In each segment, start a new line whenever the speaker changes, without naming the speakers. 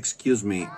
Excuse me.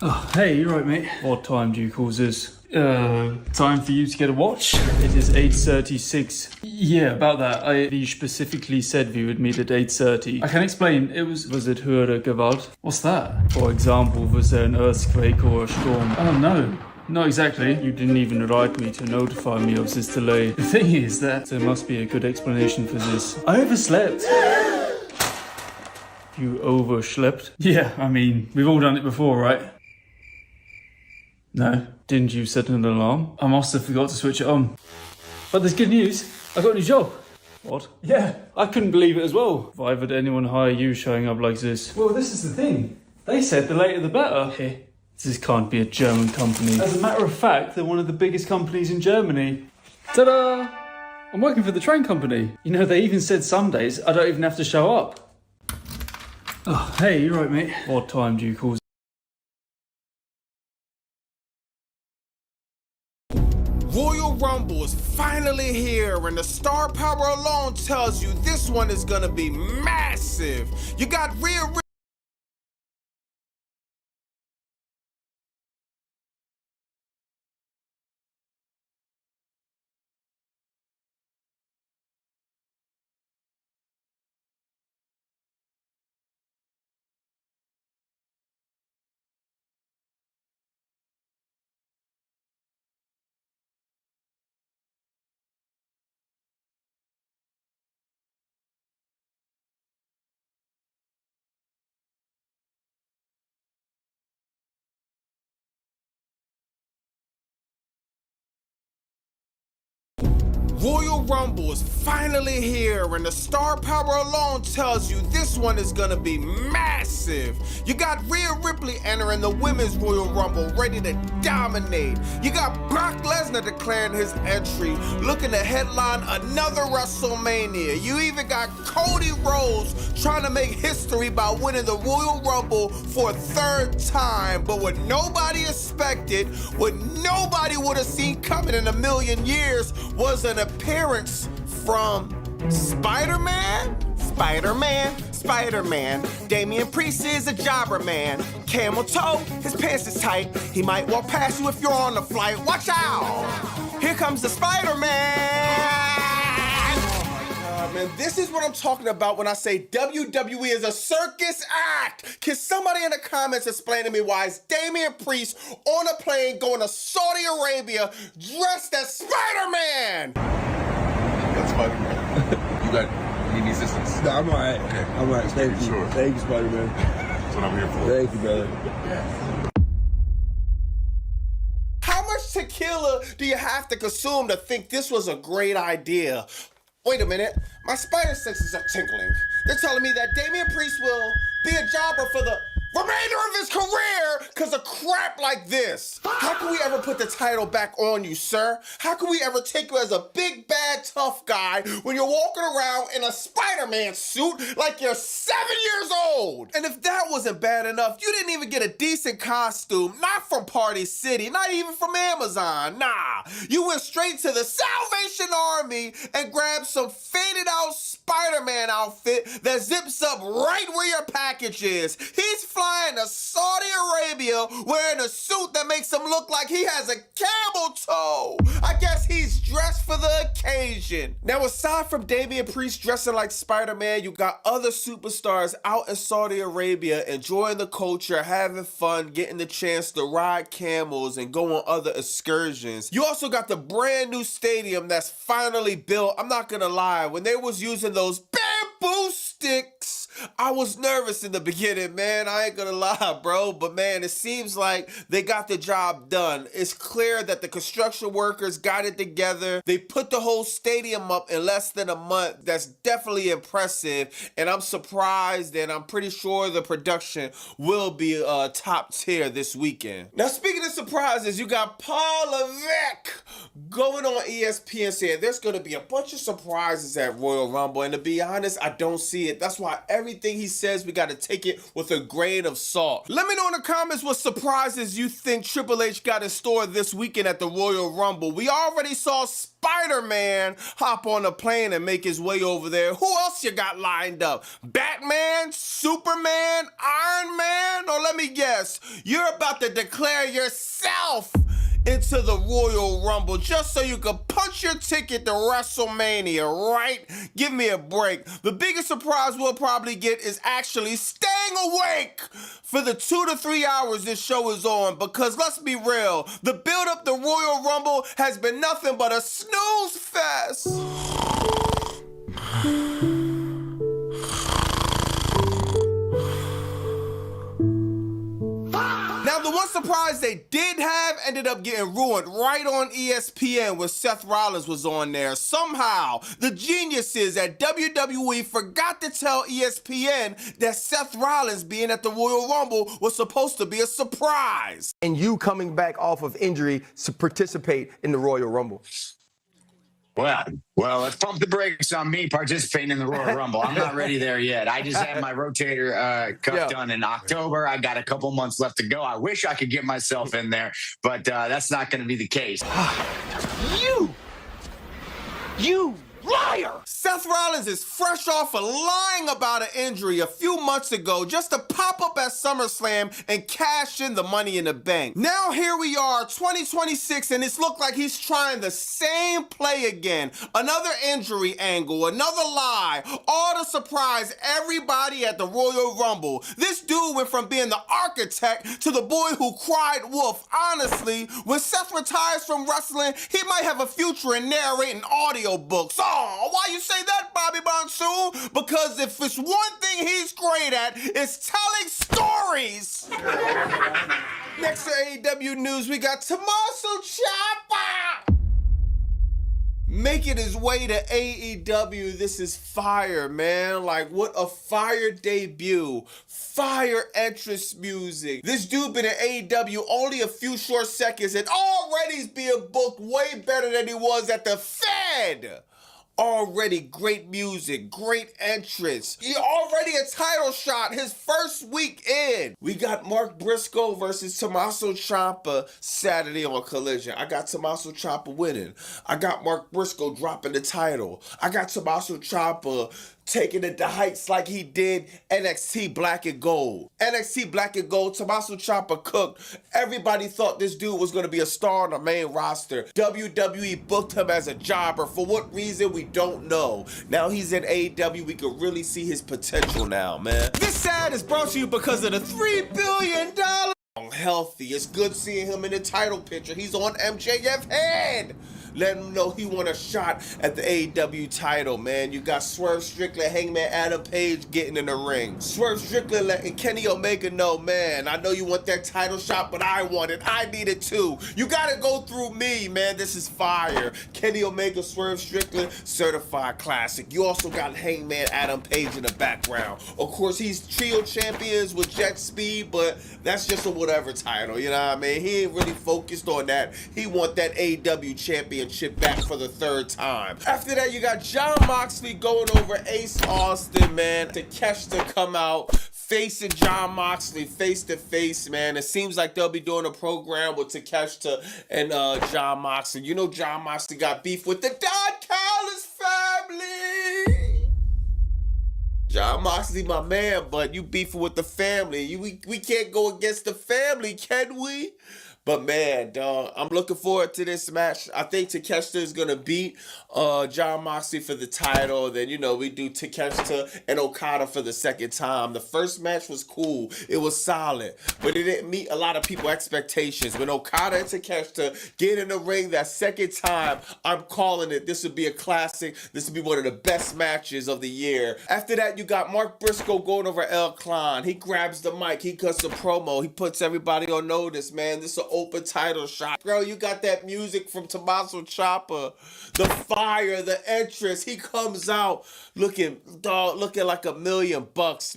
Oh, hey, you right, mate? What time do you call this? Time for you to get a watch? It is 8:36. Yeah, about that. We specifically said we would meet at 8:30. I can explain. Was it höhere Gewalt? What's that? For example, was there an earthquake or a storm? Oh, no. Not exactly. You didn't even write me to notify me of this delay. The thing is that there must be a good explanation for this. I overslept. You overslept? Yeah, I mean, we've all done it before, right? No. Didn't you set an alarm? I must have forgot to switch it on. But there's good news. I got a new job. What? Yeah, I couldn't believe it as well. Why would anyone hire you showing up like this? Well, this is the thing. They said the later the better. Hey, this can't be a German company. As a matter of fact, they're one of the biggest companies in Germany. Ta-da! I'm working for the train company. You know, they even said some days I don't even have to show up. Oh, hey, you right, mate? What time do you call?
Royal Rumble is finally here, and the star power alone tells you this one is gonna be massive. You got Rhea Ripley. Royal Rumble is finally here, and the star power alone tells you this one is gonna be massive. You got Rhea Ripley entering the Women's Royal Rumble ready to dominate. You got Brock Lesnar declaring his entry, looking to headline another WrestleMania. You even got Cody Rhodes trying to make history by winning the Royal Rumble for a third time. But what nobody expected, what nobody would have seen coming in a million years, was an appearance from Spider-Man? Spider-Man. Damian Priest is a jobber man. Camel toe, his pants is tight. He might walk past you if you're on the flight. Watch out! Here comes the Spider-Man! Man, this is what I'm talking about when I say WWE is a circus act. Can somebody in the comments explain to me why is Damian Priest on a plane going to Saudi Arabia dressed as Spider-Man?
That's Spider-Man. You need assistance?
No, I'm alright.
Okay.
I'm alright. Thank you.
Sure.
Thank you, Spider-Man.
That's what I'm here for.
Thank you, brother.
Yeah.
How much tequila do you have to consume to think this was a great idea? Wait a minute, my spider senses are tingling. They're telling me that Damian Priest will be a jobber for the remainder of his career because of crap like this. How can we ever put the title back on you, sir? How can we ever take you as a big, bad, tough guy when you're walking around in a Spider-Man suit like you're 7 years old? And if that wasn't bad enough, you didn't even get a decent costume, not from Party City, not even from Amazon, nah. You went straight to the Salvation Army and grabbed some faded out Spider-Man outfit that zips up right where your package is. He's flying to Saudi Arabia wearing a suit that makes him look like he has a camel toe. I guess he's dressed for the occasion. Now, aside from Damian Priest dressing like Spider-Man, you got other superstars out in Saudi Arabia enjoying the culture, having fun, getting the chance to ride camels and go on other excursions. You also got the brand new stadium that's finally built. I'm not gonna lie, when they was using those bamboo sticks, I was nervous in the beginning, man. I ain't gonna lie, bro. But man, it seems like they got the job done. It's clear that the construction workers got it together. They put the whole stadium up in less than a month. That's definitely impressive. And I'm surprised, and I'm pretty sure the production will be top tier this weekend. Now, speaking of surprises, you got Paul Levesque going on ESPN saying there's gonna be a bunch of surprises at Royal Rumble. And to be honest, I don't see it. That's why everything everything he says, we gotta take it with a grain of salt. Let me know in the comments what surprises you think Triple H got in store this weekend at the Royal Rumble. We already saw Spider-Man hop on a plane and make his way over there. Who else you got lined up? Batman? Superman? Iron Man? Or let me guess, you're about to declare yourself into the Royal Rumble just so you can punch your ticket to WrestleMania, right? Give me a break. The biggest surprise we'll probably get is actually staying awake for the 2 to 3 hours this show is on, because let's be real, the build up to Royal Rumble has been nothing but a snooze fest. Now, the one surprise they did have ended up getting ruined right on ESPN when Seth Rollins was on there. Somehow, the geniuses at WWE forgot to tell ESPN that Seth Rollins being at the Royal Rumble was supposed to be a surprise.
And you coming back off of injury to participate in the Royal Rumble.
Well, let's pump the brakes on me participating in the Royal Rumble. I'm not ready there yet. I just had my rotator cuff done in October. I got a couple months left to go. I wish I could get myself in there, but that's not going to be the case.
You liar!
Seth Rollins is fresh off of lying about an injury a few months ago just to pop up at SummerSlam and cash in the Money in the Bank. Now here we are, 2026, and it's looked like he's trying the same play again. Another injury angle, another lie, all to surprise everybody at the Royal Rumble. This dude went from being the architect to the boy who cried wolf. Honestly, when Seth retires from wrestling, he might have a future in narrating audiobooks. Oh, why you say that, Bobby Monsoon? Because if it's one thing he's great at, it's telling stories. Next to AEW news, we got Tommaso Ciampa making his way to AEW. This is fire, man. Like, what a fire debut. Fire entrance music. This dude been at AEW only a few short seconds and already he's being booked way better than he was at the Fed. Already great music, great entrance. He already a title shot his first week in. We got Mark Briscoe versus Tommaso Ciampa Saturday on Collision. I got Tommaso Ciampa winning. I got Mark Briscoe dropping the title. I got Tommaso Ciampa taking it to heights like he did NXT Black and Gold. NXT Black and Gold, Tommaso Ciampa cooked. Everybody thought this dude was going to be a star on the main roster. WWE booked him as a jobber. For what reason, we don't know. Now he's in AEW, we can really see his potential now, man. This ad is brought to you because of the $3 billion healthy. It's good seeing him in the title picture. He's on MJF head. Let him know he want a shot at the AEW title, man. You got Swerve Strickland, Hangman Adam Page getting in the ring. Swerve Strickland letting Kenny Omega know, man, I know you want that title shot, but I want it. I need it too. You gotta go through me, man. This is fire. Kenny Omega, Swerve Strickland, certified classic. You also got Hangman Adam Page in the background. Of course, he's trio champions with Jet Speed, but that's just a whatever title, you know what I mean? He ain't really focused on that. He want that AEW championship back for the third time. After that, you got Jon Moxley going over Ace Austin, man. Takeshita come out facing Jon Moxley face to face, man. It seems like they'll be doing a program with Takeshita and Jon Moxley. You know Jon Moxley got beef with the Don Callis family. Jon Moxley, my man, but you beefing with the family. We can't go against the family, can we? But man, dog, I'm looking forward to this match. I think Takeshita is going to beat Jon Moxley for the title. Then, you know, we do Takeshita and Okada for the second time. The first match was cool. It was solid. But it didn't meet a lot of people's expectations. When Okada and Takeshita get in the ring that second time, I'm calling it. This would be a classic. This would be one of the best matches of the year. After that, you got Mark Briscoe going over El Klein. He grabs the mic. He cuts a promo. He puts everybody on notice, man. This is an open title shot. Bro, you got that music from Tommaso Ciampa. The fire, the entrance. He comes out looking like $1 million,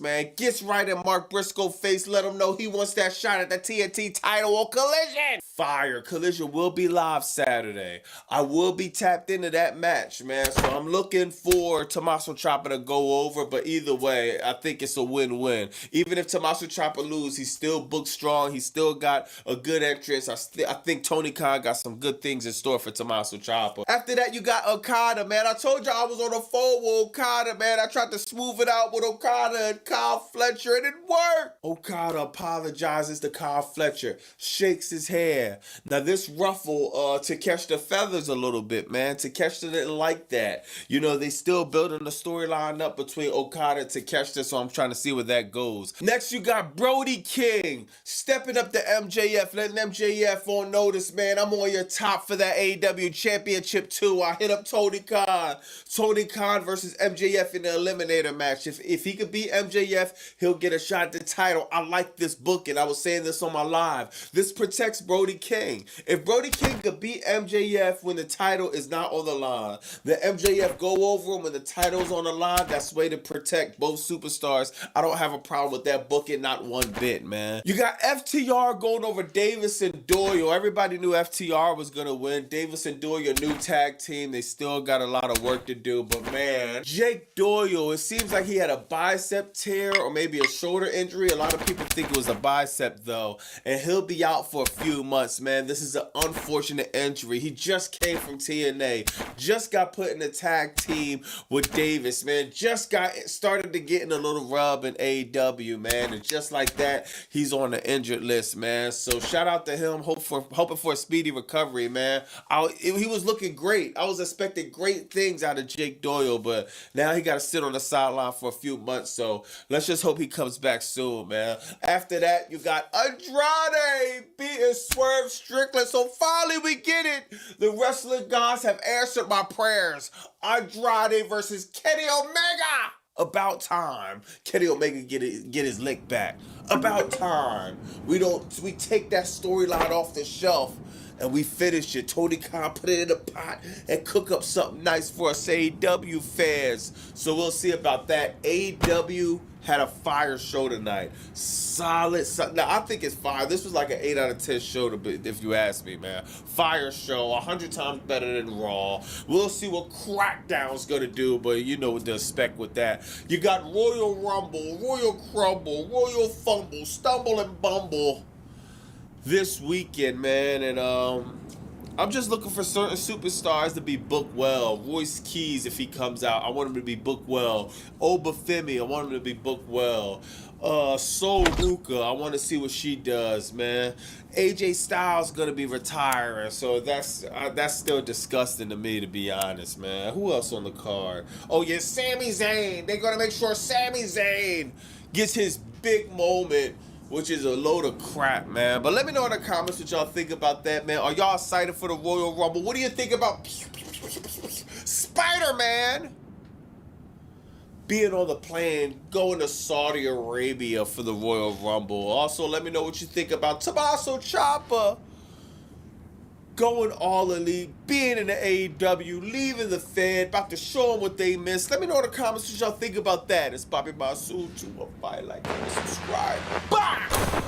man. Gets right in Mark Briscoe's face. Let him know he wants that shot at the TNT title on Collision. fire. Collision will be live Saturday. I will be tapped into that match, man. So I'm looking for Tommaso Ciampa to go over, but either way, I think it's a win-win. Even if Tommaso Ciampa lose, he's still booked strong. He's still got a good entrance. I think Tony Khan got some good things in store for Tommaso Ciampa. After that, you got Okada, man. I told you I was on the phone with Okada, man. I tried to smooth it out with Okada and Kyle Fletcher, and it worked. Okada apologizes to Kyle Fletcher, shakes his hair. Now this ruffle to catch the feathers a little bit, man. Takeshita didn't like that. You know, they still building the storyline up between Okada and Takeshita, so I'm trying to see where that goes. Next, you got Brody King stepping up to MJF, letting MJF on notice, man. I'm on your top for that AEW Championship too. I hit up Tony Khan. Tony Khan versus MJF in the Eliminator match. If he could beat MJF, he'll get a shot at the title. I like this booking. I was saying this on my live. This protects Brody King. If Brody King could beat MJF when the title is not on the line, the MJF go over him when the title's on the line, that's way to protect both superstars. I don't have a problem with that booking, not one bit, man. You got FTR going over Davis and Doyle. Everybody knew FTR was gonna win. Davis and Doyle, new tag team. They still got a lot of work to do, but man, Jake Doyle, it seems like he had a bicep tear or maybe a shoulder injury. A lot of people think it was a bicep though, and he'll be out for a few months, man. This is an unfortunate injury. He just came from TNA, just got put in a tag team with Davis, man. Just got started to get in a little rub in AEW, man, and just like that, he's on the injured list, man. So shout out to him. Hoping for a speedy recovery, man. He was looking great. I was expecting great things out of Jake Doyle, but now he got to sit on the sideline for a few months. So let's just hope he comes back soon, man. After that, you got Andrade beating Swerve Strickland. So finally we get it. The wrestling gods have answered my prayers. Andrade versus Kenny Omega. About time Kenny Omega get his lick back. About time we take that storyline off the shelf and we finish it. Tony Khan put it in a pot and cook up something nice for us AEW fans. So we'll see about that. AEW had a fire show tonight. Solid. Now, I think it's fire. This was like an 8 out of 10 show, if you ask me, man. Fire show. 100 times better than Raw. We'll see what Crackdown's going to do, but you know what to expect with that. You got Royal Rumble, Royal Crumble, Royal Fumble, Stumble and Bumble this weekend, man. And I'm just looking for certain superstars to be booked well. Royce Keys, if he comes out, I want him to be booked well. Oba Femi, I want him to be booked well. Sol Ruka, I want to see what she does, man. AJ Styles gonna be retiring, so that's still disgusting to me, to be honest, man. Who else on the card? Oh yeah, Sami Zayn. They're gonna make sure Sami Zayn gets his big moment, which is a load of crap, man. But let me know in the comments what y'all think about that, man. Are y'all excited for the Royal Rumble? What do you think about Spider-Man being on the plane, going to Saudi Arabia for the Royal Rumble? Also, let me know what you think about Tommaso Ciampa going all elite, being in the AEW, leaving the Fed, about to show them what they missed. Let me know in the comments what y'all think about that. It's Bobby Masood. Like, and subscribe. Bye!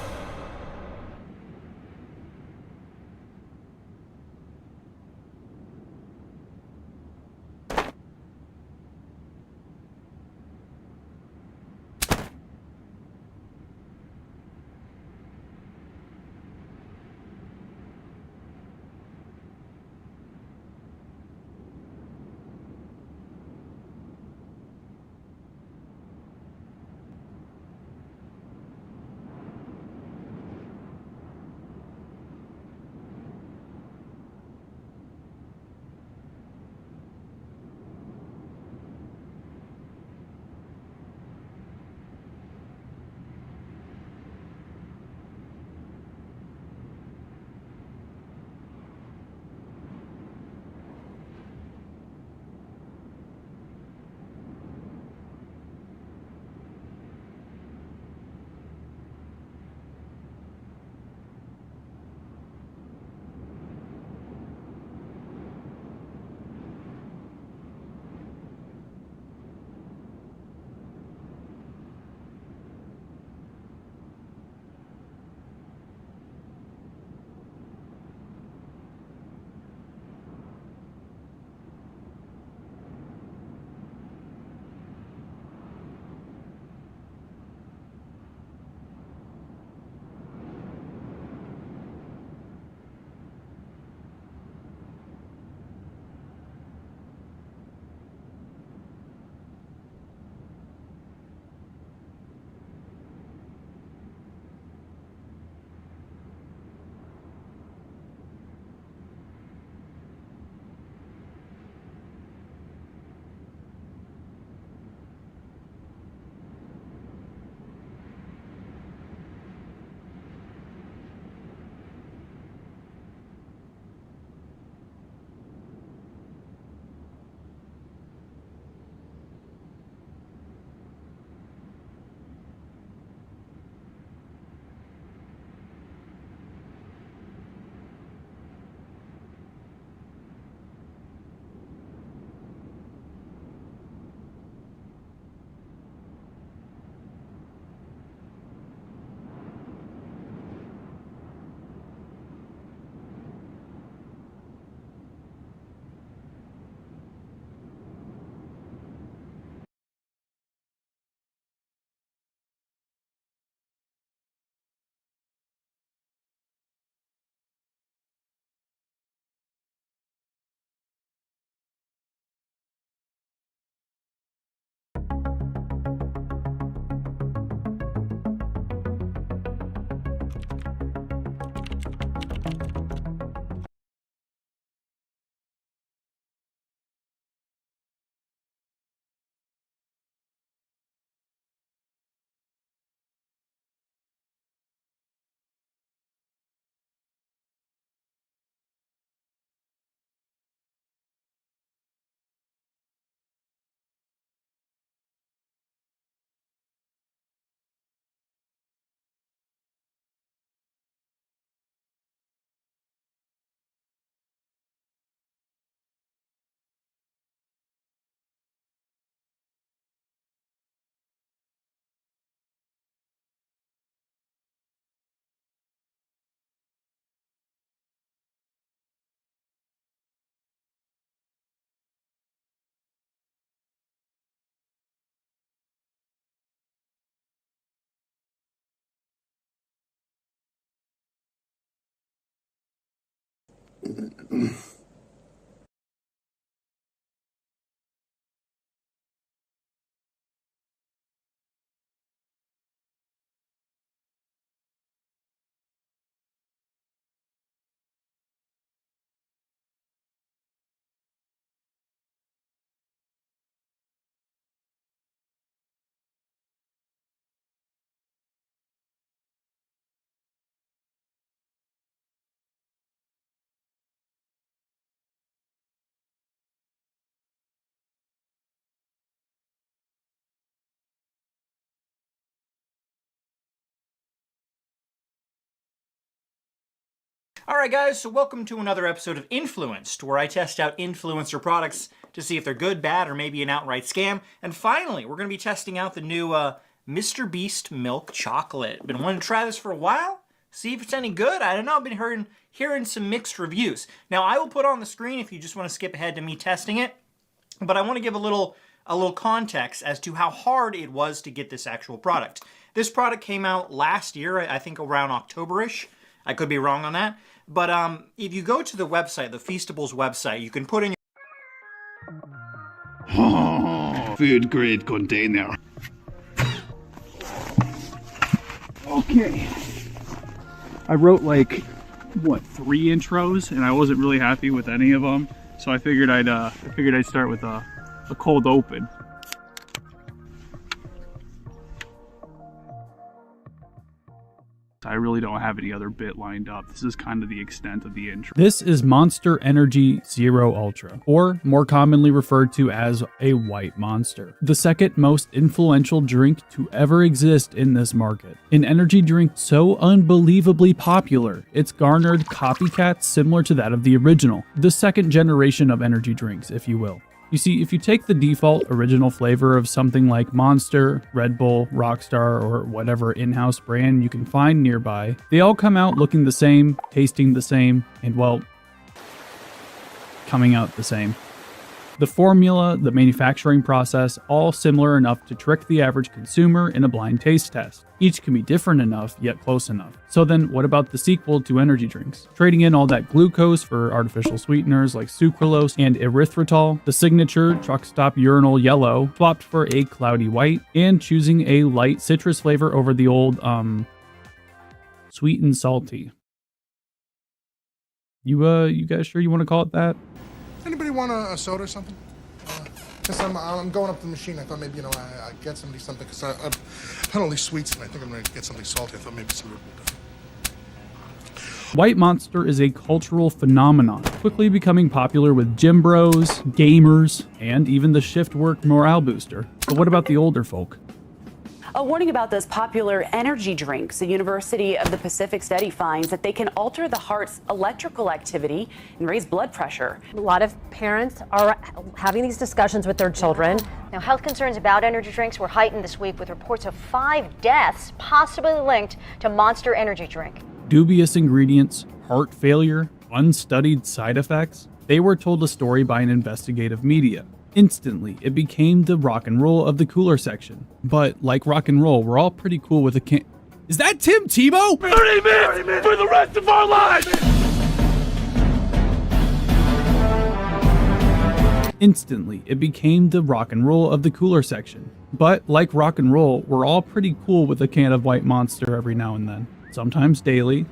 Alright guys, so welcome to another episode of Influenced, where I test out influencer products to see if they're good, bad, or maybe an outright scam. And finally, we're going to be testing out the new Mr. Beast Milk Chocolate. Been wanting to try this for a while, see if it's any good. I don't know, I've been hearing some mixed reviews. Now, I will put on the screen if you just want to skip ahead to me testing it, but I want to give a little context as to how hard it was to get this actual product. This product came out last year, I think around October-ish. I could be wrong on that. But if you go to the website, the Feastables website, you can put in
Oh, food grade container. Okay. I wrote like, what, 3 intros, and I wasn't really happy with any of them. So I figured I'd start with a cold open. I really don't have any other bit lined up. This is kind of the extent of the intro. This is Monster Energy Zero Ultra, or more commonly referred to as a white monster. The second most influential drink to ever exist in this market. An energy drink so unbelievably popular, it's garnered copycats similar to that of the original. The second generation of energy drinks, if you will. You see, if you take the default original flavor of something like Monster, Red Bull, Rockstar, or whatever in-house brand you can find nearby, they all come out looking the same, tasting the same, and well, coming out the same. The formula, the manufacturing process, all similar enough to trick the average consumer in a blind taste test. Each can be different enough, yet close enough. So then, what about the sequel to energy drinks? Trading in all that glucose for artificial sweeteners like sucralose and erythritol, the signature truck stop urinal yellow swapped for a cloudy white, and choosing a light citrus flavor over the old, sweet and salty. You guys sure you want to call it that?
Anybody want a soda or something? Because I'm going up to the machine. I thought maybe, you know, I'd get somebody something. Because I've had all these sweets, and I think I'm going to get something salty. I thought maybe something would be different.
White Monster is a cultural phenomenon, quickly becoming popular with gym bros, gamers, and even the shift work morale booster. But what about the older folk?
A warning about those popular energy drinks. The University of the Pacific study finds that they can alter the heart's electrical activity and raise blood pressure.
A lot of parents are having these discussions with their children.
Now, health concerns about energy drinks were heightened this week with reports of 5 deaths possibly linked to Monster Energy drink.
Dubious ingredients, heart failure, unstudied side effects. They were told a story by an investigative media. Instantly, it became the rock and roll of the cooler section. But like rock and roll, we're all pretty cool with a can. Is that Tim Tebow? 30 minutes for the rest of our lives! Instantly, it became the rock and roll of the cooler section. But like rock and roll, we're all pretty cool with a can of White Monster every now and then. Sometimes daily,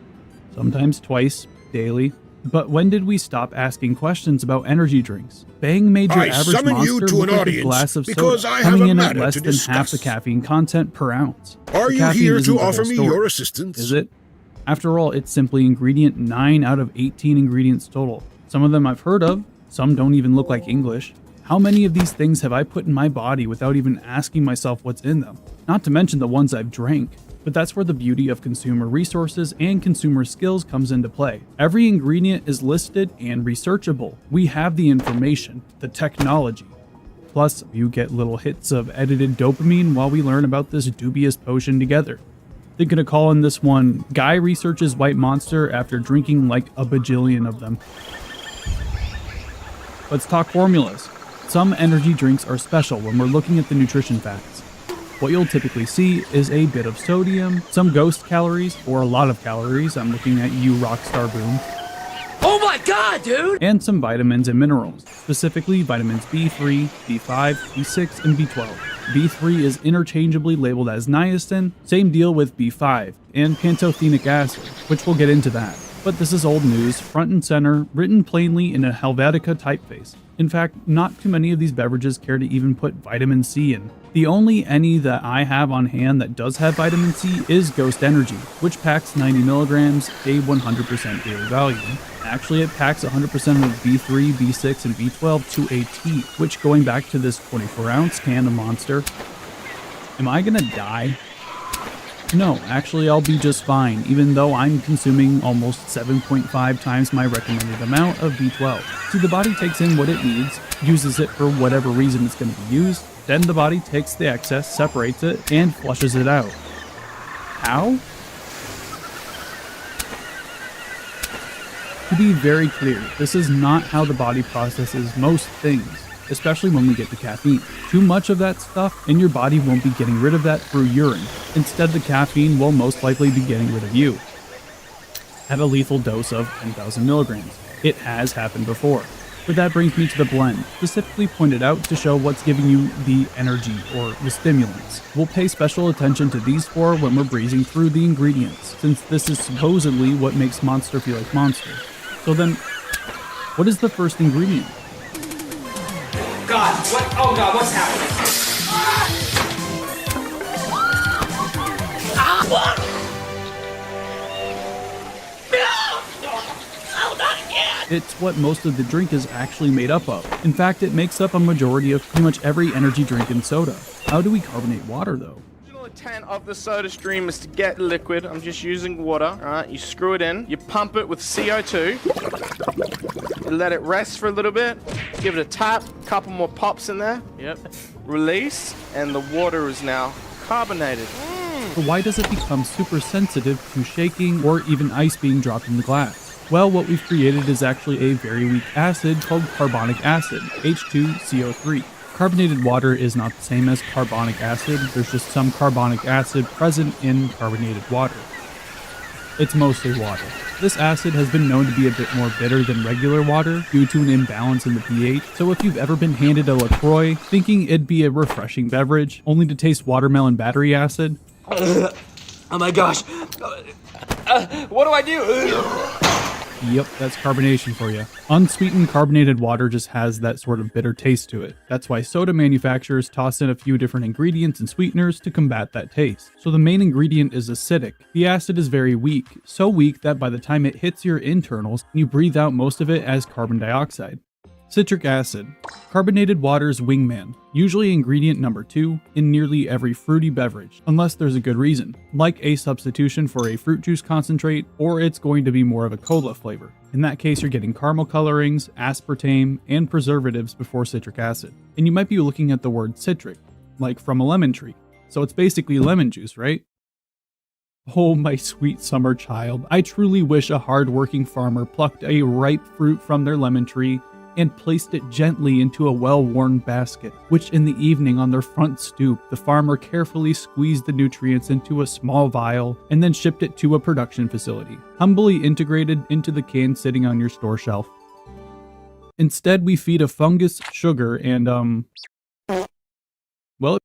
sometimes twice daily. But when did we stop asking questions about energy drinks? Bang made your average monster look like a glass of soda, coming in at less than half the caffeine content per ounce.
Are you here to offer me your assistance?
Is it? After all, it's simply ingredient 9 out of 18 ingredients total. Some of them I've heard of, some don't even look like English. How many of these things have I put in my body without even asking myself what's in them? Not to mention the ones I've drank. But that's where the beauty of consumer resources and consumer skills comes into play. Every ingredient is listed and researchable. We have the information, the technology. Plus, you get little hits of edited dopamine while we learn about this dubious potion together. Thinking of calling this one, Guy Researches White Monster After Drinking Like a Bajillion of Them. Let's talk formulas. Some energy drinks are special when we're looking at the nutrition facts. What you'll typically see is a bit of sodium, some ghost calories, or a lot of calories. I'm looking at you, Rockstar Boom.
Oh my god, dude!
And some vitamins and minerals, specifically vitamins B3, B5, B6, and B12. B3 is interchangeably labeled as niacin, same deal with B5, and pantothenic acid, which we'll get into that. But this is old news, front and center, written plainly in a Helvetica typeface. In fact, not too many of these beverages care to even put vitamin C in. The only any that I have on hand that does have vitamin C is Ghost Energy, which packs 90 milligrams, a 100% daily value. Actually, it packs 100% of B3, B6, and B12 to a T, which, going back to this 24-ounce can of Monster, am I gonna die? No, actually I'll be just fine, even though I'm consuming almost 7.5 times my recommended amount of B12. See, the body takes in what it needs, uses it for whatever reason it's going to be used, then the body takes the excess, separates it, and flushes it out. How? To be very clear, this is not how the body processes most things, especially when we get to caffeine. Too much of that stuff and your body won't be getting rid of that through urine. Instead, the caffeine will most likely be getting rid of you at a lethal dose of 10,000 milligrams. It has happened before. But that brings me to the blend, specifically pointed out to show what's giving you the energy or the stimulants. We'll pay special attention to these four when we're breezing through the ingredients, since this is supposedly what makes Monster feel like Monster. So then, what is the first ingredient?
God, what? Oh god, what's happening? What? No, not again!
It's what most of the drink is actually made up of. In fact, it makes up a majority of pretty much every energy drink and soda. How do we carbonate water though?
The original intent of the soda stream is to get liquid. I'm just using water. Alright, you screw it in, you pump it with CO2. You let it rest for a little bit, give it a tap, couple more pops in there, yep, release, and the water is now carbonated.
So why does it become super sensitive to shaking or even ice being dropped in the glass? Well, what we've created is actually a very weak acid called carbonic acid, H2CO3. Carbonated water is not the same as carbonic acid, there's just some carbonic acid present in carbonated water. It's mostly water. This acid has been known to be a bit more bitter than regular water due to an imbalance in the pH, so if you've ever been handed a LaCroix thinking it'd be a refreshing beverage, only to taste watermelon battery acid,
Oh my gosh. What do I do?
yep, that's carbonation for you. Unsweetened carbonated water just has that sort of bitter taste to it. That's why soda manufacturers toss in a few different ingredients and sweeteners to combat that taste. So the main ingredient is acidic. The acid is very weak, so weak that by the time it hits your internals, you breathe out most of it as carbon dioxide. Citric acid. Carbonated water's wingman, usually ingredient number 2 in nearly every fruity beverage, unless there's a good reason, like a substitution for a fruit juice concentrate, or it's going to be more of a cola flavor. In that case, you're getting caramel colorings, aspartame, and preservatives before citric acid. And you might be looking at the word citric, like from a lemon tree. So it's basically lemon juice, right? Oh, my sweet summer child, I truly wish a hard-working farmer plucked a ripe fruit from their lemon tree and placed it gently into a well-worn basket, which in the evening on their front stoop, the farmer carefully squeezed the nutrients into a small vial and then shipped it to a production facility, humbly integrated into the can sitting on your store shelf. Instead, we feed a fungus sugar and, well,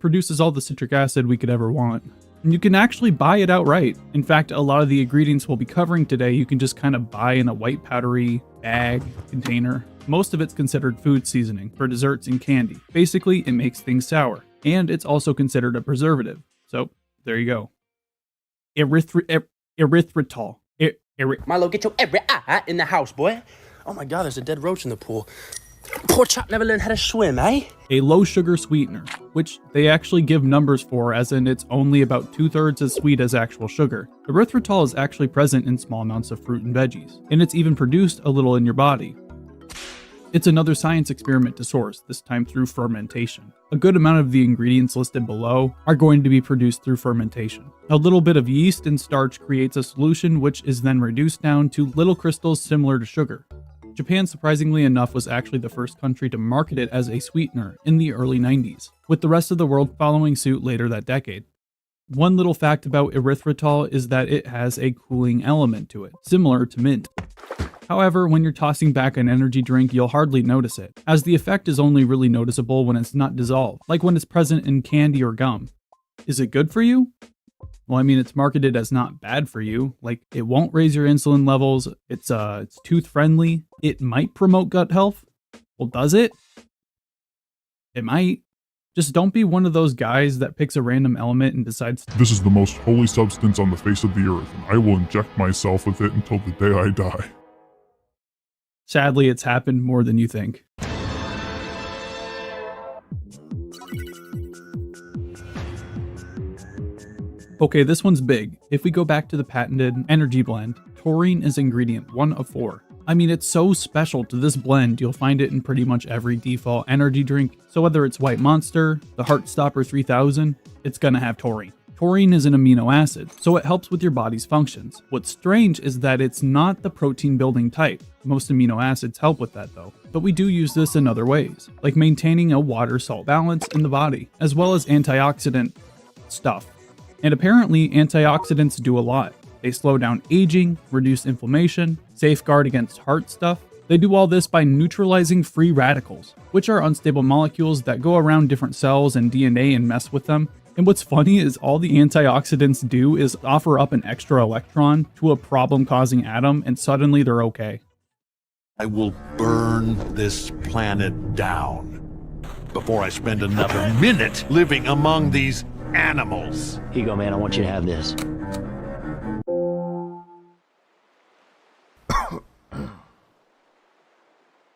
what produces all the citric acid we could ever want. And you can actually buy it outright. In fact, a lot of the ingredients we'll be covering today you can just kind of buy in a white powdery bag container. Most of it's considered food seasoning for desserts and candy. Basically, it makes things sour. And it's also considered a preservative. So, there you go. Erythritol.
Milo, get your every eye in the house, boy. Oh my god, there's a dead roach in the pool. Poor chap never learned how to swim, eh?
A low sugar sweetener, which they actually give numbers for, as in it's only about 2/3 as sweet as actual sugar. Erythritol is actually present in small amounts of fruit and veggies, and it's even produced a little in your body. It's another science experiment to source, this time through fermentation. A good amount of the ingredients listed below are going to be produced through fermentation. A little bit of yeast and starch creates a solution which is then reduced down to little crystals similar to sugar. Japan, surprisingly enough, was actually the first country to market it as a sweetener in the early 90s, with the rest of the world following suit later that decade. One little fact about erythritol is that it has a cooling element to it, similar to mint. However, when you're tossing back an energy drink, you'll hardly notice it, as the effect is only really noticeable when it's not dissolved, like when it's present in candy or gum. Is it good for you? Well, I mean, it's marketed as not bad for you. Like, it won't raise your insulin levels, it's tooth friendly, it might promote gut health. Well, does it? It might. Just don't be one of those guys that picks a random element and decides,
This is the most holy substance on the face of the earth, and I will inject myself with it until the day I die.
Sadly, it's happened more than you think. Okay, this one's big. If we go back to the patented energy blend, taurine is ingredient 1 of 4. I mean, it's so special to this blend, you'll find it in pretty much every default energy drink. So whether it's White Monster, the Heartstopper 3000, it's gonna have taurine. Taurine is an amino acid, so it helps with your body's functions. What's strange is that it's not the protein building type. Most amino acids help with that though. But we do use this in other ways, like maintaining a water-salt balance in the body, as well as antioxidant stuff. And apparently, antioxidants do a lot. They slow down aging, reduce inflammation, safeguard against heart stuff. They do all this by neutralizing free radicals, which are unstable molecules that go around different cells and DNA and mess with them. And what's funny is all the antioxidants do is offer up an extra electron to a problem-causing atom, and suddenly they're okay.
I will burn this planet down before I spend another minute living among these animals.
Here you go, man. I want you to have this.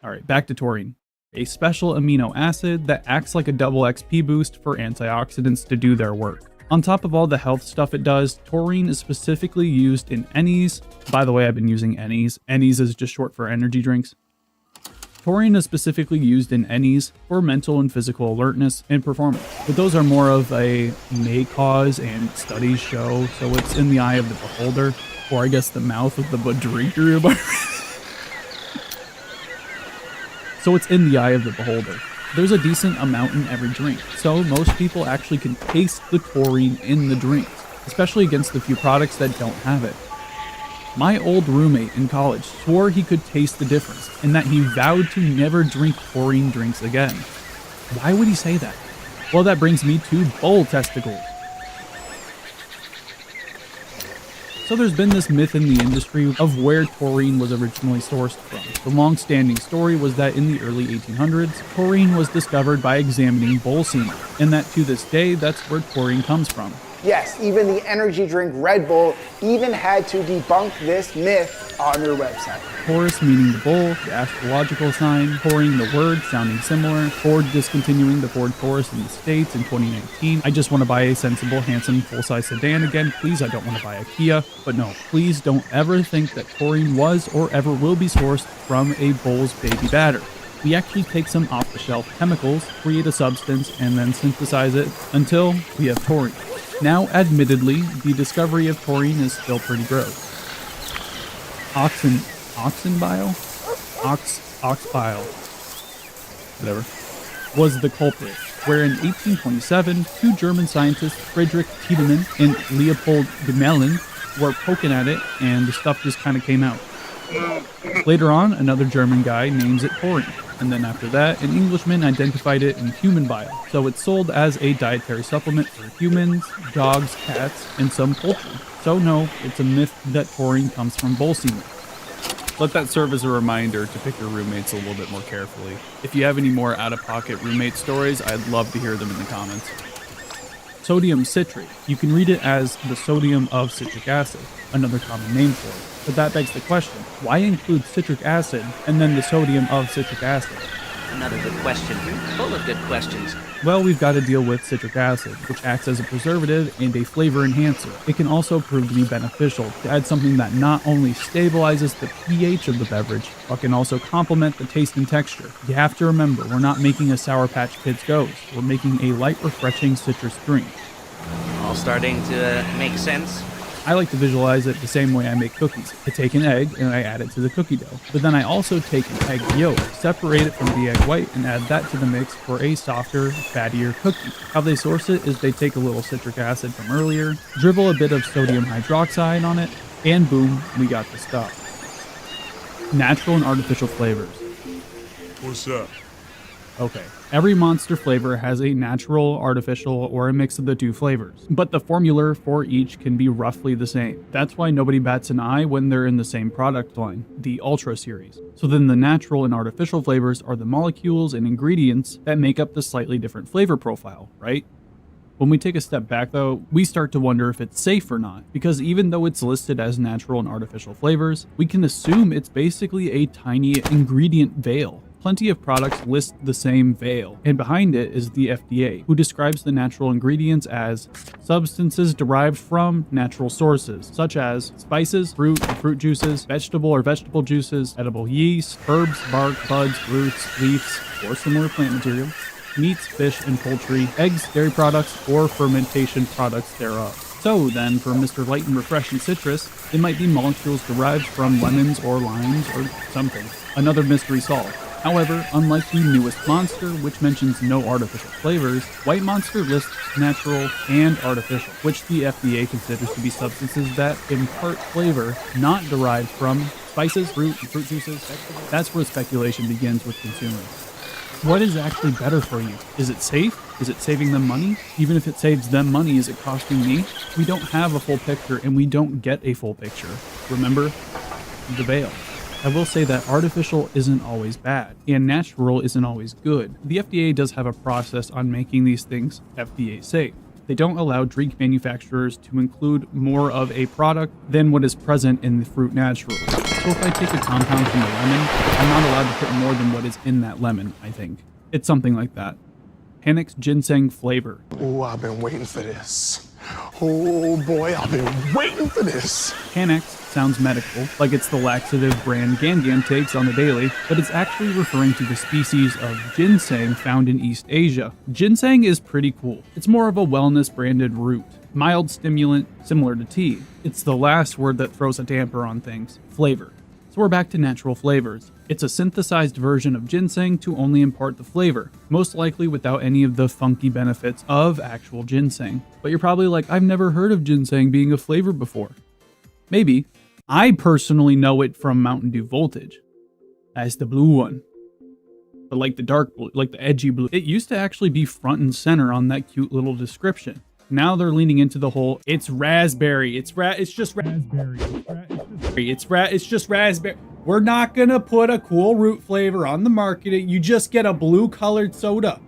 Alright, back to taurine. A special amino acid that acts like a double XP boost for antioxidants to do their work. On top of all the health stuff it does, taurine is specifically used in Ennies. By the way, I've been using Ennies. Ennies is just short for energy drinks. Taurine is specifically used in Ennies for mental and physical alertness and performance, but those are more of a may cause and studies show, so it's in the eye of the beholder, or I guess the mouth of the drinker. So it's in the eye of the beholder. There's a decent amount in every drink, so most people actually can taste the taurine in the drinks, especially against the few products that don't have it. My old roommate in college swore he could taste the difference, and that he vowed to never drink taurine drinks again. Why would he say that? Well, that brings me to bull testicles. So there's been this myth in the industry of where taurine was originally sourced from. The long-standing story was that in the early 1800s, taurine was discovered by examining bull semen, and that to this day, that's where taurine comes from.
Yes, even the energy drink Red Bull even had to debunk this myth on their website.
Taurus meaning the bull, the astrological sign, Taurine the word sounding similar, Ford discontinuing the Ford Taurus in the States in 2019. I just want to buy a sensible, handsome, full-size sedan again. Please, I don't want to buy a Kia. But no, please don't ever think that taurine was or ever will be sourced from a bull's baby batter. We actually take some off-the-shelf chemicals, create a substance, and then synthesize it until we have taurine. Now, admittedly, the discovery of taurine is still pretty gross. Oxenbile, whatever, was the culprit, where in 1827, two German scientists, Friedrich Tiedemann and Leopold Gmelin, were poking at it, and the stuff just kind of came out. Later on, another German guy names it taurine. And then after that, an Englishman identified it in human bile. So it's sold as a dietary supplement for humans, dogs, cats, and some poultry. So no, it's a myth that taurine comes from bull semen. Let that serve as a reminder to pick your roommates a little bit more carefully. If you have any more out-of-pocket roommate stories, I'd love to hear them in the comments. Sodium citrate. You can read it as the sodium of citric acid, another common name for it. But that begs the question, why include citric acid and then the sodium of citric acid?
Another good question. Full of good questions.
Well, we've got to deal with citric acid, which acts as a preservative and a flavor enhancer. It can also prove to be beneficial to add something that not only stabilizes the pH of the beverage, but can also complement the taste and texture. You have to remember, we're not making a Sour Patch Kids Ghost. We're making a light, refreshing citrus drink.
All starting to make sense.
I like to visualize it the same way I make cookies. I take an egg and I add it to the cookie dough. But then I also take an egg yolk, separate it from the egg white, and add that to the mix for a softer, fattier cookie. How they source it is they take a little citric acid from earlier, dribble a bit of sodium hydroxide on it, and boom, we got the stuff. Natural and artificial flavors.
What's that?
Okay, every Monster flavor has a natural, artificial, or a mix of the two flavors, but the formula for each can be roughly the same. That's why nobody bats an eye when they're in the same product line, the Ultra series. So then the natural and artificial flavors are the molecules and ingredients that make up the slightly different flavor profile, right? When we take a step back though, we start to wonder if it's safe or not, because even though it's listed as natural and artificial flavors, we can assume it's basically a tiny ingredient veil. Plenty of products list the same veil, and behind it is the FDA, who describes the natural ingredients as substances derived from natural sources, such as spices, fruit or fruit juices, vegetable or vegetable juices, edible yeast, herbs, bark, buds, roots, leaves, or similar plant material, meats, fish, and poultry, eggs, dairy products, or fermentation products thereof. So then, for Mr. Light and Refreshing Citrus, it might be molecules derived from lemons or limes or something. Another mystery solved. However, unlike the newest Monster, which mentions no artificial flavors, White Monster lists natural and artificial, which the FDA considers to be substances that impart flavor not derived from spices, fruit, and fruit juices, vegetables. That's where speculation begins with consumers. What is actually better for you? Is it safe? Is it saving them money? Even if it saves them money, is it costing me? We don't have a full picture, and we don't get a full picture. Remember? The veil. I will say that artificial isn't always bad, and natural isn't always good. The FDA does have a process on making these things FDA safe. They don't allow drink manufacturers to include more of a product than what is present in the fruit naturally. So if I take a compound from a lemon, I'm not allowed to put more than what is in that lemon, I think. It's something like that. Panics Ginseng Flavor.
Oh, I've been waiting for this. Oh boy, I've been waiting for this.
Panics sounds medical, like it's the laxative brand Gangan takes on the daily, but it's actually referring to the species of ginseng found in East Asia. Ginseng is pretty cool. It's more of a wellness branded root. Mild stimulant, similar to tea. It's the last word that throws a damper on things. Flavor. So we're back to natural flavors. It's a synthesized version of ginseng to only impart the flavor, most likely without any of the funky benefits of actual ginseng. But you're probably like, I've never heard of ginseng being a flavor before. Maybe. I personally know it from Mountain Dew Voltage as the blue one, but like the dark blue, like the edgy blue. It used to actually be front and center on that cute little description. Now they're leaning into the whole, it's raspberry, it's just raspberry, it's just raspberry. We're not gonna put a cool root flavor on the market. You just get a blue colored soda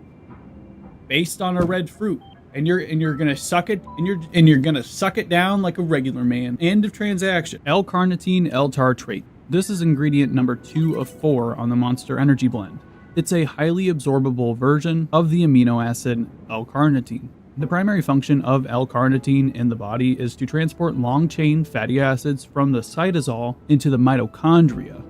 based on a red fruit. And you're gonna suck it, and you're gonna suck it down like a regular man. End of transaction. L-carnitine L-tartrate. This is ingredient number 2 of 4 on the Monster Energy Blend. It's a highly absorbable version of the amino acid L-carnitine. The primary function of L-carnitine in the body is to transport long-chain fatty acids from the cytosol into the mitochondria.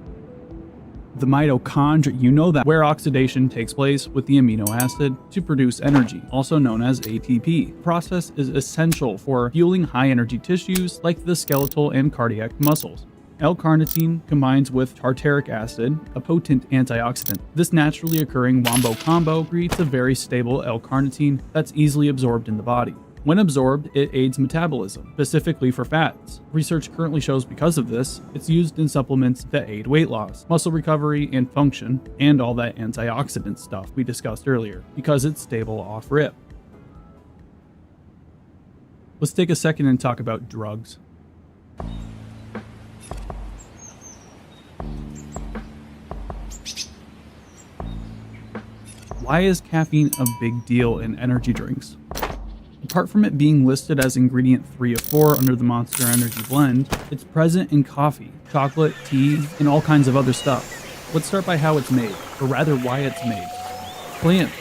The mitochondria, you know that, where oxidation takes place with the amino acid to produce energy, also known as ATP. The process is essential for fueling high-energy tissues like the skeletal and cardiac muscles. L-carnitine combines with tartaric acid, a potent antioxidant. This naturally occurring wombo combo creates a very stable L-carnitine that's easily absorbed in the body. When absorbed, it aids metabolism, specifically for fats. Research currently shows because of this, it's used in supplements that aid weight loss, muscle recovery and function, and all that antioxidant stuff we discussed earlier, because it's stable off-rip. Let's take a second and talk about drugs. Why is caffeine a big deal in energy drinks? Apart from it being listed as ingredient 3 of 4 under the Monster Energy blend, it's present in coffee, chocolate, tea, and all kinds of other stuff. Let's start by how it's made, or rather why it's made. Plants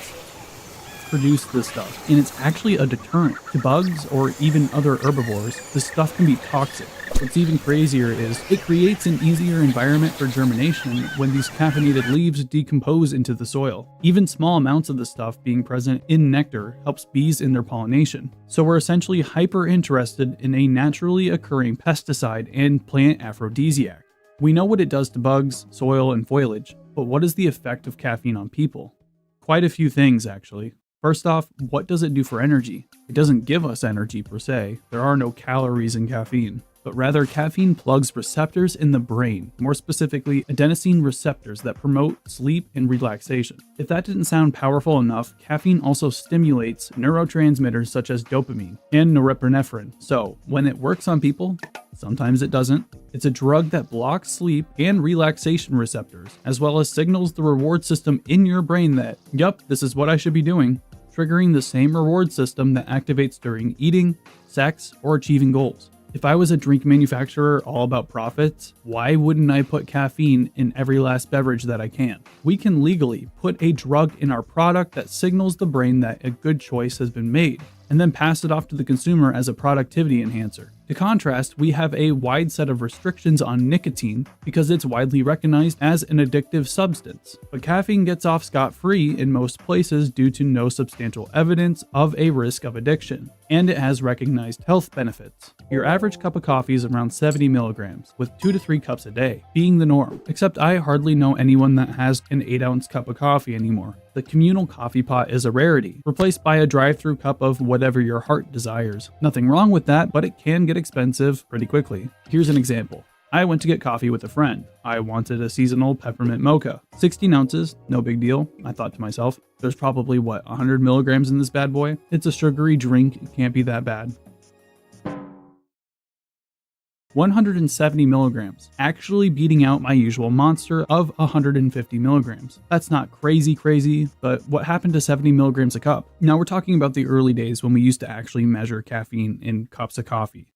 produce this stuff, and it's actually a deterrent. To bugs or even other herbivores, this stuff can be toxic. What's even crazier is it creates an easier environment for germination when these caffeinated leaves decompose into the soil. Even small amounts of the stuff being present in nectar helps bees in their pollination. So we're essentially hyper interested in a naturally occurring pesticide and plant aphrodisiac. We know what it does to bugs, soil, and foliage, but what is the effect of caffeine on people? Quite a few things, actually. First off, what does it do for energy? It doesn't give us energy per se. There are no calories in caffeine. But rather, caffeine plugs receptors in the brain, more specifically adenosine receptors that promote sleep and relaxation. If that didn't sound powerful enough, caffeine also stimulates neurotransmitters such as dopamine and norepinephrine. So when it works on people, sometimes it doesn't. It's a drug that blocks sleep and relaxation receptors, as well as signals the reward system in your brain that, yup, this is what I should be doing, triggering the same reward system that activates during eating, sex, or achieving goals. If I was a drink manufacturer all about profits, why wouldn't I put caffeine in every last beverage that I can? We can legally put a drug in our product that signals the brain that a good choice has been made, and then pass it off to the consumer as a productivity enhancer. To contrast, we have a wide set of restrictions on nicotine because it's widely recognized as an addictive substance. But caffeine gets off scot-free in most places due to no substantial evidence of a risk of addiction, and it has recognized health benefits. Your average cup of coffee is around 70 milligrams, with 2 to 3 cups a day being the norm, except I hardly know anyone that has an 8-ounce cup of coffee anymore. The communal coffee pot is a rarity, replaced by a drive-through cup of whatever your heart desires. Nothing wrong with that, but it can get expensive pretty quickly. Here's an example. I went to get coffee with a friend. I wanted a seasonal peppermint mocha. 16 ounces, no big deal. I thought to myself, there's probably 100 milligrams in this bad boy? It's a sugary drink, it can't be that bad. 170 milligrams, actually beating out my usual monster of 150 milligrams. That's not crazy, but what happened to 70 milligrams a cup? Now we're talking about the early days when we used to actually measure caffeine in cups of coffee.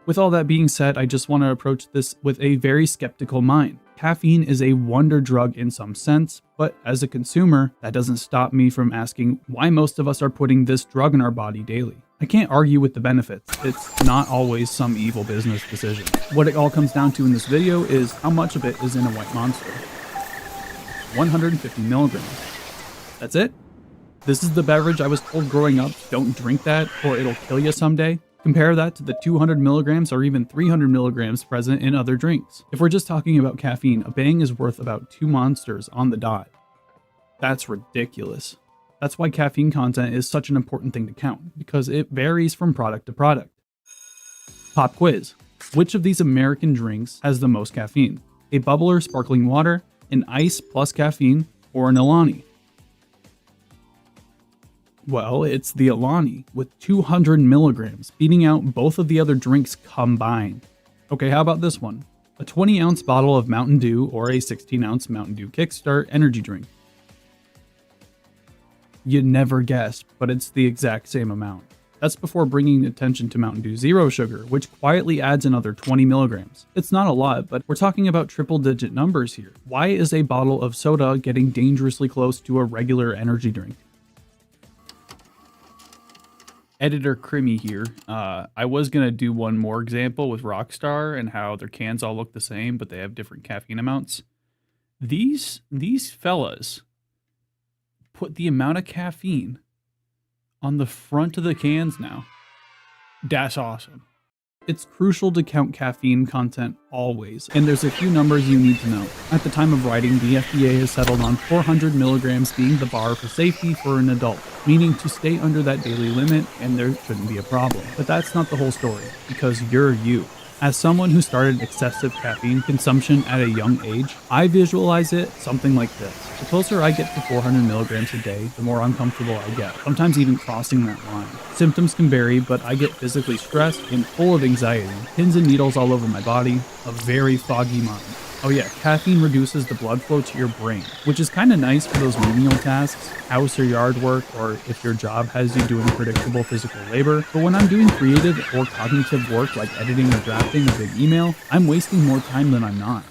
With all that being said, I just want to approach this with a very skeptical mind. Caffeine is a wonder drug in some sense, but as a consumer, that doesn't stop me from asking why most of us are putting this drug in our body daily. I can't argue with the benefits. It's not always some evil business decision. What it all comes down to in this video is how much of it is in a white monster. 150 milligrams. That's it? This is the beverage I was told growing up, don't drink that or it'll kill you someday. Compare that to the 200 milligrams or even 300 milligrams present in other drinks. If we're just talking about caffeine, a bang is worth about 2 monsters on the dot. That's ridiculous. That's why caffeine content is such an important thing to count, because it varies from product to product. Pop quiz. Which of these American drinks has the most caffeine? A bubbler sparkling water, an ice plus caffeine, or an Alani? Well, it's the Alani with 200 milligrams, beating out both of the other drinks combined. Okay, how about this one? A 20-ounce bottle of Mountain Dew or a 16-ounce Mountain Dew Kickstart energy drink. You'd never guess, but it's the exact same amount. That's before bringing attention to Mountain Dew Zero Sugar, which quietly adds another 20 milligrams. It's not a lot, but we're talking about triple-digit numbers here. Why is a bottle of soda getting dangerously close to a regular energy drink? Editor Crimmy here. I was going to do one more example with Rockstar and how their cans all look the same, but they have different caffeine amounts. These fellas put the amount of caffeine on the front of the cans now. That's awesome. It's crucial to count caffeine content always, and there's a few numbers you need to know. At the time of writing, the FDA has settled on 400 milligrams being the bar for safety for an adult, meaning to stay under that daily limit and there shouldn't be a problem. But that's not the whole story, because you're you. As someone who started excessive caffeine consumption at a young age, I visualize it something like this. The closer I get to 400 milligrams a day, the more uncomfortable I get, sometimes even crossing that line. Symptoms can vary, but I get physically stressed and full of anxiety, pins and needles all over my body, a very foggy mind. Oh yeah, caffeine reduces the blood flow to your brain, which is kind of nice for those menial tasks, house or yard work, or if your job has you doing predictable physical labor. But when I'm doing creative or cognitive work like editing or drafting a big email, I'm wasting more time than I'm not.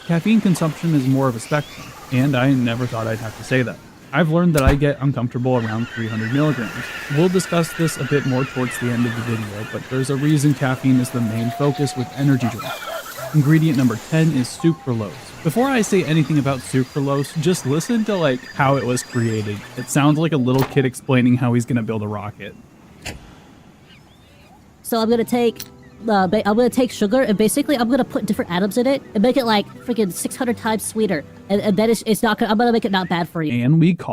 Caffeine consumption is more of a spectrum, and I never thought I'd have to say that. I've learned that I get uncomfortable around 300 milligrams. We'll discuss this a bit more towards the end of the video, but there's a reason caffeine is the main focus with energy drinks. Ingredient number 10 is sucralose. Before I say anything about sucralose, just listen to how it was created. It sounds like a little kid explaining how he's gonna build a rocket.
So I'm gonna take sugar and basically I'm gonna put different atoms in it and make it like freaking 600 times sweeter, and then it's not. I'm gonna make it not bad for you.
And we call